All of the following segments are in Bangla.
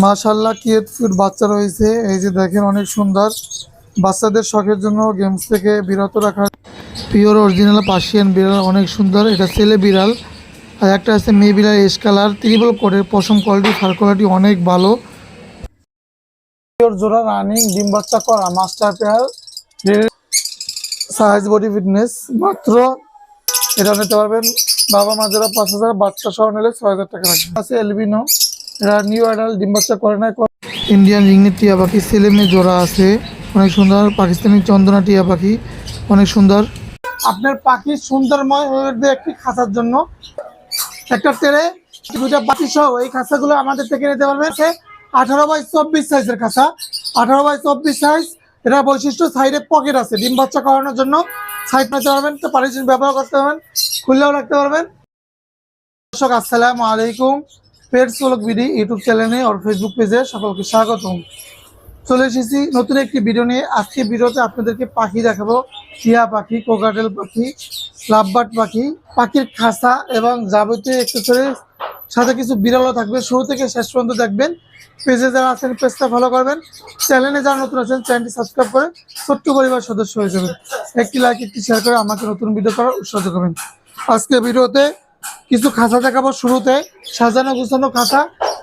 মাশাআল্লাহ কিউট বাচ্চা রয়েছে। এই যে দেখেন অনেক সুন্দর। বাচ্চাদের শখের জন্য গেমস থেকে বিরত রাখার পিওর অরিজিনাল পার্সিয়ান বিড়াল অনেক সুন্দর। এটা ছেলে বিড়াল। আর একটা আছে মেয়ে বিড়াল এস কালার ত্রিবল কোটের পশম কোয়ালিটি ফার কোয়ালিটি অনেক ভালো। পিওর জোড়া রানিং ডিম বাচ্চা করা master pair size body fitness মাত্র এটা নিতে পারবেন বাবা মা যারা 5,000 বাচ্চা সহ নিলে 6,000 টাকা রাখবেন। আছে এলবিনো এরা নিউ অ্যাডাল্ট ডিম বাচ্চা করে না। ইন্ডিয়ান রিংনেট টিয়া পাখি ছেলে মেয়ে জোড়া আছে অনেক সুন্দর। পাকিস্তানি চন্দনা টিয়া পাখি অনেক সুন্দর। আপনার পাখি সুন্দরময় হয়ে উঠবে একটি খাঁচার জন্য। একটা তেরে দুটা বাতি সহ এই খাঁচাগুলো আমাদের থেকে নিতে পারবেন। 18x24 সাইজের খাঁচা, 18x24 সাইজ। এটা বৈশিষ্ট্য সাইডে পকেট আছে ডিম বাচ্চা করানোর জন্য। সাইড নিতে পারবেন, তো পার্টিশন ব্যবহার করতে পারবেন, খুললেও রাখতে পারবেন। দর্শক আসসালামু আলাইকুম, পেটস ব্লগ বিডি ইউটিউব চ্যানেলে আর ফেসবুক পেজে সকলকে স্বাগতম। চলে এসেছি নতুন একটি ভিডিও নিয়ে। আজকে ভিডিওতে আপনাদেরকে পাখি দেখাবো। টিয়া পাখি, কোকাটেল পাখি, লাভবার্ড পাখি, পাখির খাঁচা এবং যাবতীয় অ্যাকসেসরিজ, সাথে কিছু বিড়ালও থাকবে। শুরু থেকে শেষ পর্যন্ত দেখবেন। পেজে যারা আছেন পেজটা ফলো করবেন, চ্যানেলে যারা নতুন আছেন চ্যানেলটি সাবস্ক্রাইব করে ছোট্ট পরিবার সদস্য হয়ে যাবেন। একটি লাইক একটি শেয়ার করে আমাকে নতুন ভিডিও করার উৎসাহ করবেন। আজকে ভিডিওতে কিছু খাঁচা দেখাবো। শুরুতে সাজানো গুছানো খাঁচা।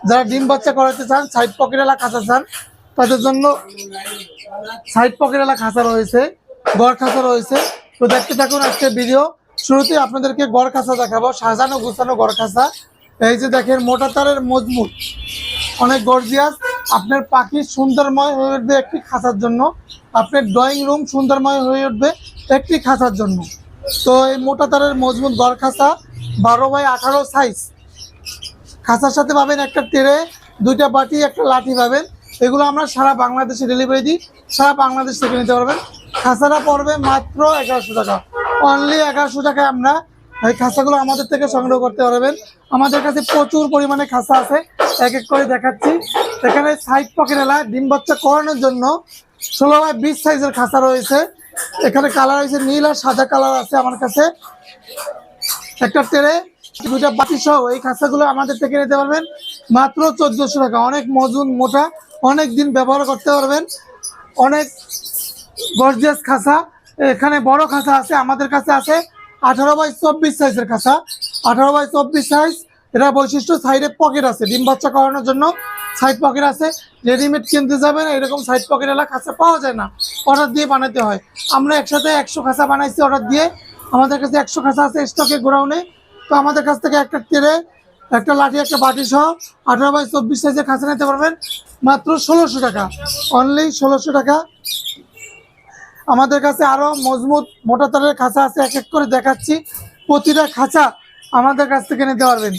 যারা ডিম বাচ্চা করাতে চান, সাইড পকেটওয়ালা খাঁচা চান, তাদের জন্য সাইড পকেটওয়ালা খাঁচা রয়েছে, গড় খাঁচা রয়েছে। তো দেখতে থাকুন আজকে ভিডিও। শুরুতে আপনাদেরকে গড় খাঁচা দেখাবো, সাজানো গুছানো গড় খাঁচা। এই যে দেখেন মোটা তারের মজবুত, অনেক গর্জিয়াস। আপনার পাখি সুন্দরময় হয়ে উঠবে একটি খাঁচার জন্য। আপনার ড্রয়িং রুম সুন্দরময় হয়ে উঠবে একটি খাঁচার জন্য। তো এই মোটা তারের মজবুত গড় খাঁচা 12x18 সাইজ। খাঁচার সাথে পাবেন একটা টেরে, দুইটা বাটি, একটা লাঠি পাবেন। এগুলো আমরা সারা বাংলাদেশে ডেলিভারি দিই, সারা বাংলাদেশ থেকে নিতে পারবেন। খাঁচাটা পড়বে মাত্র 1100 টাকা, অনলি 1100 টাকায় আমরা এই খাঁচাগুলো আমাদের থেকে সংগ্রহ করতে পারবেন। আমাদের কাছে প্রচুর পরিমাণে খাঁচা আছে, এক এক করে দেখাচ্ছি। এখানে সাইড পকেটওয়ালা ডিম বাচ্চা করানোর জন্য 16x20 সাইজের খাঁচা রয়েছে। এখানে কালার হয়েছে নীল আর সাদা কালার আছে আমার কাছে। একটা টেরে, দুইটা বাটি সহ এই খাঁচাগুলো আমাদের থেকে নিতে পারবেন মাত্র 1400 টাকা। অনেক মজুন মোটা, অনেক দিন ব্যবহার করতে পারবেন, অনেক গর্জিয়াস খাঁচা। এখানে বড় খাঁচা আছে, আমাদের কাছে আছে 18x24 সাইজের খাঁচা, 18x24 সাইজ। এটা বৈশিষ্ট্য সাইডে পকেট আছে ডিম বাচ্চা করানোর জন্য, সাইড পকেট আছে। রেডিমেড কিনতে যাবেন এরকম সাইড পকেটওয়ালা খাঁচা পাওয়া যায় না, অর্ডার দিয়ে বানাতে হয়। আমরা একসাথে 100 খাঁচা বানাইছি অর্ডার দিয়ে। আমাদের কাছে 100 খাঁচা আছে স্টকে গোডাউনে। তো আমাদের কাছ থেকে একটা টেরে, একটা লাঠি, একটা বাটি সহ 18x24 সাইজের খাঁচা নিতে পারবেন মাত্র 1600 টাকা, অনলি 1600 টাকা। আমাদের কাছে আরও মজবুত মোটা তারের খাঁচা আছে, এক এক করে দেখাচ্ছি। প্রতিটা খাঁচা আমাদের কাছ থেকে নিতে পারবেন।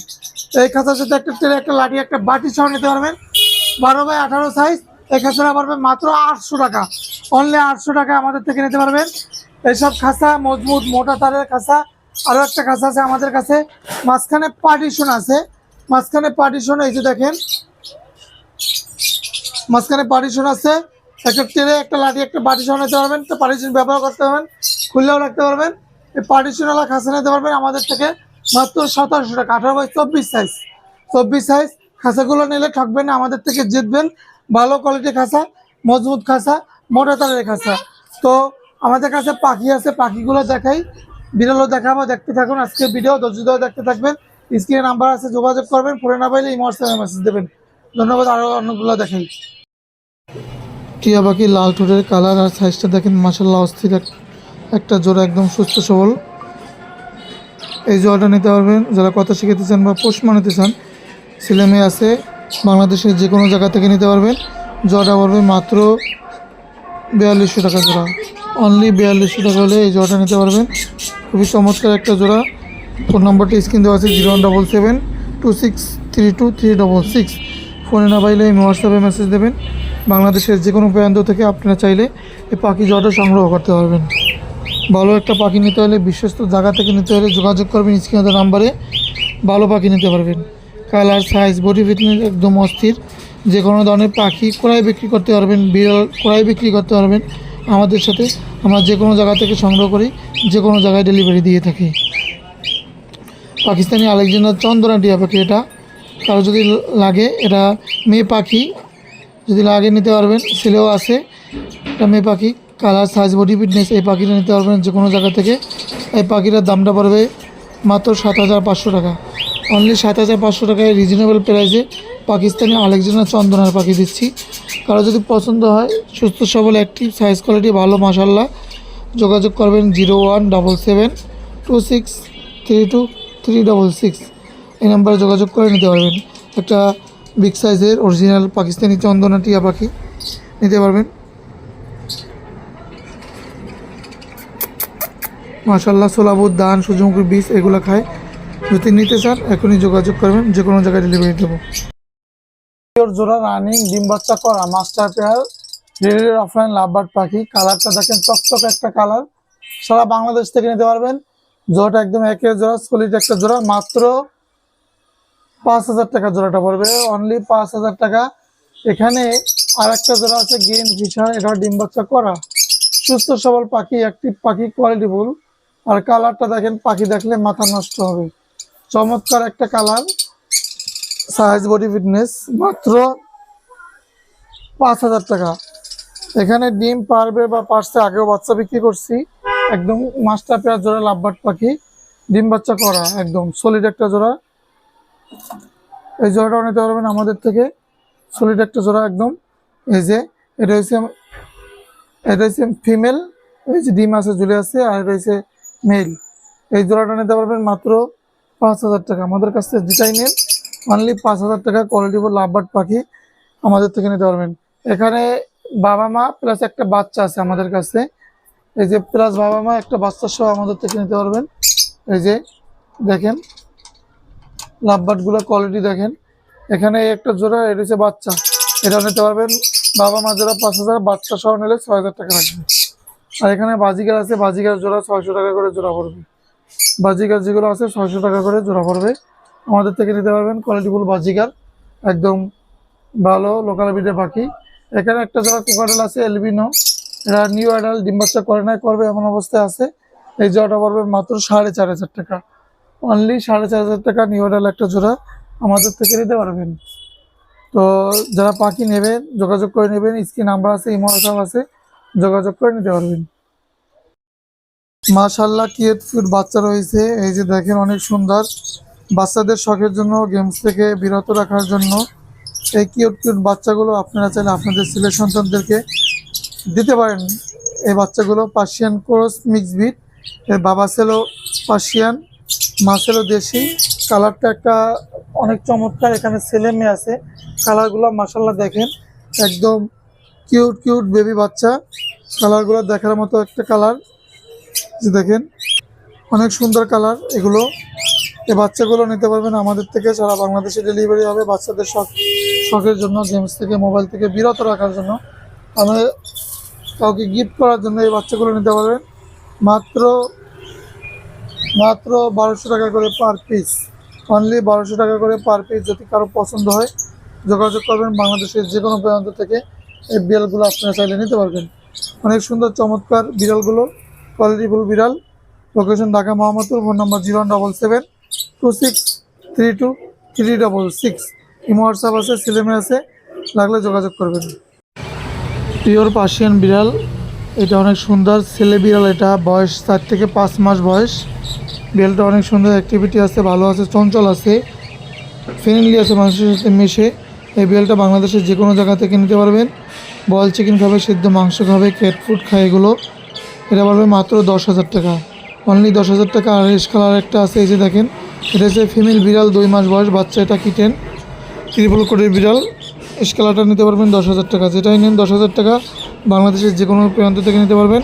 এই খাঁচার সাথে একটা টেরে, একটা লাঠি, একটা বাটি সহ নিতে পারবেন 12x18 সাইজ। এই খাঁচাটা পারবেন মাত্র 800 টাকা, অনলি 800 টাকা আমাদের থেকে নিতে পারবেন। এইসব খাঁচা মজবুত মোটা তারের খাঁচা। আরও একটা খাঁচা আছে আমাদের কাছে, মাঝখানে পার্টিশন আছে। মাঝখানে পার্টিশন, এই যে দেখেন মাঝখানে পার্টিশন আছে। একটা টেরে, একটা লাঠি, একটা বাটি সহ নিতে পারবেন, তো পার্টিশন ব্যবহার করতে পারবেন, খুললেও রাখতে পারবেন। এই পার্টিশনওয়ালা খাঁচা নিতে পারবেন আমাদের থেকে মাত্র 1700 টাকা, 18x24 সাইজ। 24 সাইজ খাঁচাগুলো নিলে ঠকবেন না, আমাদের থেকে জিতবেন। ভালো কোয়ালিটির খাঁচা, মজবুত খাঁচা, মোটা তারের খাঁচা। তো আমাদের কাছে পাখি আছে, পাখিগুলো দেখাই, বিড়ালও দেখাবো। দেখতে থাকুন আজকে ভিডিও, ধৈর্য ধরে দেখতে থাকবেন। স্ক্রিনে নাম্বার আছে, যোগাযোগ করবেন। ফোনে না পাইলে হোয়াটসঅ্যাপে মেসেজ দেবেন। ধন্যবাদ। আরও অন্যগুলো দেখাই। টিয়া পাখি লাল ঠোঁটের কালার আর সাইজটা দেখেন মাশাআল্লাহ অস্থির একটা জোড়া, একদম সুস্থ সবল। এই জোড়াটা নিতে পারবেন যারা কথা শিখাতে চান বা পোষ মানাতে চান। ছেলে মেয়ে আছে, বাংলাদেশের যে কোনো জায়গা থেকে নিতে পারবেন। জোড়াটা পড়বে মাত্র 4200 টাকা জোড়া, অনলি 4200 টাকা হলে এই জোড়াটা নিতে পারবেন। খুবই চমৎকার একটা জোড়া। ফোন নাম্বারটা স্ক্রিন দেওয়া আছে 017726323666। ফোনে না পাইলে হোয়াটসঅ্যাপে মেসেজ দেবেন। বাংলাদেশের যে কোনো প্রান্ত থেকে আপনারা চাইলে এই পাখি জোড়াটা সংগ্রহ করতে পারবেন। ভালো একটা পাখি নিতে হলে, বিশ্বস্ত জায়গা থেকে নিতে হলে যোগাযোগ করবেন স্ক্রিনে নাম্বারে। ভালো পাখি নিতে পারবেন। কালার, সাইজ, বডি ফিটনেস একদম অস্থির। যে কোনো ধরনের পাখি ক্রয় বিক্রি করতে পারবেন, বিড়াল ক্রয় বিক্রি করতে পারবেন আমাদের সাথে। আমরা যে কোনো জায়গা থেকে সংগ্রহ করি, যে কোনো জায়গায় ডেলিভারি দিয়ে থাকি। পাকিস্তানি আলেকজান্ডার চন্দনা টিয়া পাখি, এটা কারো যদি লাগে, এটা মেয়ে পাখি, যদি লাগে নিতে পারবেন। ছেলেও আছে, এটা মেয়ে পাখি, কালার সাইজ বডি ফিটনেস। এই পাখিটা নিতে পারবেন যে কোনো জায়গা থেকে। এই পাখিটার দামটা পড়বে মাত্র 7,500 টাকা, অনলি 7,500 টাকায় রিজনেবল প্রাইসে পাকিস্তানি আলেকজান্ডার চন্দনার পাখি দিচ্ছি। কারো যদি পছন্দ হয়, সুস্থ সবল অ্যাক্টিভ, সাইজ কোয়ালিটি ভালো মাশাল্লাহ, যোগাযোগ করবেন 0177263236 এই নাম্বারে যোগাযোগ করে নিতে পারবেন। একটা বিগ সাইজের অরিজিনাল পাকিস্তানি চন্দনা টিয়া পাখি নিতে পারবেন। মাশাল্লাহ সোলাবুদ, ধান, সূর্যমুখীর বীজ এগুলো খায়। যদি নিতে চান এখনই যোগাযোগ করবেন, যে কোনো জায়গায় ডেলিভারি দেবো। জোড়া রানিং ডিম বাচ্চা করা মাস্টার পেয়ার রেডের অফলাইন লাভবার্ড পাখি। কালারটা দেখেন চকচক একটা কালার, সারা বাংলাদেশ থেকে নিতে পারবেন। জোড়াটা একদম একের জোড়া, সলিড একটা জোড়া, মাত্র 5,000 টাকা জোড়াটা পড়বে, অনলি 5,000 টাকা। এখানে আর একটা জোড়া আছে গ্রিন ফিশার, এটা ডিম বাচ্চা করা, সুস্থ সবল পাখি, অ্যাক্টিভ পাখি, কোয়ালিটিফুল। আর কালারটা দেখেন, পাখি দেখলে মাথা নষ্ট হবে, চমৎকার একটা কালার, সাইজ বডি ফিটনেস, মাত্র 5,000 টাকা। এখানে ডিম পারবে বা পারছে, আগেও বাচ্চা বিক্রি করছি। একদম মাস্টার পেয়ার জোড়া লাভবার্ড পাখি, ডিম বাচ্চা করা, একদম সলিড একটা জোড়া। এই জোড়াটাও নিতে পারবেন আমাদের থেকে, সলিড একটা জোড়া একদম। এই যে এটা হচ্ছে ফিমেল, এই যে ডিম আছে ঝুলে আছে, আর এটা হচ্ছে মেল। এই জোড়াটা নিতে পারবেন মাত্র 5,000 টাকা। আমাদের কাছ থেকে যেটাই নেন অনলি 5,000 টাকা, কোয়ালিটিফুল লাভবার্ড পাখি আমাদের থেকে নিতে পারবেন। এখানে বাবা মা প্লাস একটা বাচ্চা আছে আমাদের কাছে, এই যে প্লাস বাবা মা একটা বাচ্চা সহ আমাদের থেকে নিতে পারবেন। এই যে দেখেন লাভবার্ডগুলো কোয়ালিটি দেখেন, এখানে একটা জোড়া, এটা হচ্ছে বাচ্চা, এটাও নিতে পারবেন। বাবা মা জোড়া 5,000, বাচ্চা সহ নিলে 6,000 টাকা লাগবে। আর এখানে বাজিগার আছে, বাজিগার জোড়া 600 টাকা করে জোড়া পড়বে। বাজিগার যেগুলো আছে 600 টাকা করে জোড়া পড়বে, আমাদের থেকে নিতে পারবেন। কোয়ালিটিফুল বাজিগার, একদম ভালো লোকাল ব্রিডের পাখি। এখানে একটা জোড়া কোকাটেল আছে এলবিনো, এরা নিউ অ্যাডাল্ট, ডিম বাচ্চা করে নাই, করবে এমন অবস্থায় আছে। এই জোড়াটা পড়বে মাত্র 4,500 টাকা, অনলি 4,500 টাকা নিউ অ্যাডাল্ট একটা জোড়া আমাদের থেকে নিতে পারবেন। তো যারা পাখি নেবেন যোগাযোগ করে নেবেন, স্ক্রিন নাম্বার আছে, ইমো হোয়াটসঅ্যাপ আছে, যোগাযোগ করে নিতে পারবেন। মাশাআল্লাহ কিউট কিউট বাচ্চা রয়েছে, এই যে দেখেন অনেক সুন্দর। বাচ্চাদের শখের জন্য, গেমস থেকে বিরত রাখার জন্য এই কিউট কিউট বাচ্চাগুলো আপনারা চাইলে আপনাদের ছেলে সন্তানদেরকে দিতে পারেন। এই বাচ্চাগুলো পার্সিয়ান ক্রস মিক্স ব্রিড, এর বাবা ছিল পার্সিয়ান, মা ছিল দেশি। কালারটা একটা অনেক চমৎকার, এখানে ছেলে মেয়ে আছে। কালারগুলো মাশাআল্লাহ দেখেন, একদম কিউট কিউট বেবি বাচ্চা, কালারগুলো দেখার মতো একটা কালার। যে দেখেন অনেক সুন্দর কালার এগুলো। এই বাচ্চাগুলো নিতে পারবেন আমাদের থেকে, সারা বাংলাদেশে ডেলিভারি হবে। বাচ্চাদের শখের জন্য, গেমস থেকে মোবাইল থেকে বিরত রাখার জন্য, আমাদের কাউকে গিফট করার জন্য এই বাচ্চাগুলো নিতে পারবেন মাত্র 1,200 টাকা করে পার পিস, অনলি 1,200 টাকা করে পার পিস। যদি কারো পছন্দ হয় যোগাযোগ করবেন, বাংলাদেশের যে কোনো প্রান্ত থেকে এই বিড়ালগুলো আপনারা চাইলে নিতে পারবেন। অনেক সুন্দর চমৎকার বিড়ালগুলো, কোয়ালিটিফুল বিড়াল। লোকেশন ঢাকা মোহাম্মদপুর, ফোন নম্বর 0177263236। ইমো হোয়াটসঅ্যাপ আছে, ছেলেমে আছে, লাগলে যোগাযোগ করবেন। পিওর পার্সিয়ান বিড়াল, এটা অনেক সুন্দর ছেলে বিড়াল, এটা বয়স 4 থেকে 5 মাস বয়স। বিড়ালটা অনেক সুন্দর, অ্যাক্টিভিটি আছে, ভালো আছে, চঞ্চল আছে, ফ্রেন্ডলি আছে, মানুষের সাথে মিশে। এই বিড়ালটা বাংলাদেশের যে কোনো জায়গা থেকে নিতে পারবেন। বয়েল চিকেন খাবে, সিদ্ধ মাংস খাবে, ক্যাট ফুড খায় এগুলো। এটা পড়বে মাত্র 10,000 টাকা, অনলি 10,000 টাকা। আর রেড কালার একটা আছে, এই যে দেখেন, এটা হচ্ছে ফিমেল বিড়াল, 2 মাস বয়স, বাচ্চা, এটা কিটেন, ট্রিপল কোটের বিড়াল। এই কালারটা নিতে পারবেন 10,000 টাকা, যেটাই নেন 10,000 টাকা। বাংলাদেশের যে কোনো প্রান্ত থেকে নিতে পারবেন।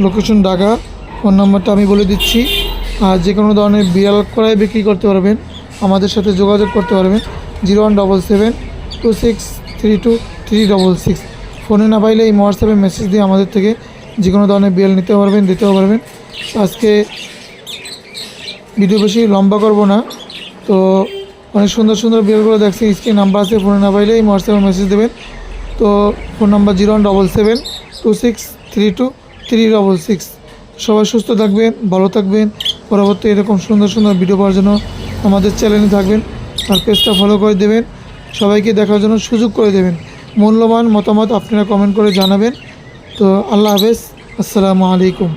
লোকেশন ঢাকা, ফোন নাম্বারটা আমি বলে দিচ্ছি। আর যে কোনো ধরনের বিড়াল করাই বিক্রি করতে পারবেন, আমাদের সাথে যোগাযোগ করতে পারবেন 0177263236। ফোনে না পাইলে এই হোয়াটসঅ্যাপে মেসেজ দিয়ে আমাদের থেকে যে কোনো ধরনের বিড়াল নিতে পারবেন, দিতেও পারবেন। আজকে ভিডিও বেশি লম্বা করব না, তো অনেক সুন্দর সুন্দর বিড়ালগুলো দেখছি, স্ক্রিন নাম্বার আছে, ফোনে না পাইলে এই হোয়াটসঅ্যাপে মেসেজ দেবেন। তো ফোন নাম্বার 0177263236। সবাই সুস্থ থাকবেন, ভালো থাকবেন। পরবর্তী এরকম সুন্দর সুন্দর ভিডিও পাওয়ার জন্য আমাদের চ্যানেলে থাকবেন। আর পেজটা ফলো করে দেবেন, সবাইকে দেখার জন্য সুযোগ করে দেবেন। মূল্যবান মতামত আপনারা কমেন্ট করে জানাবেন। তো আল্লাহ হাফেজ, আসসালামু আলাইকুম।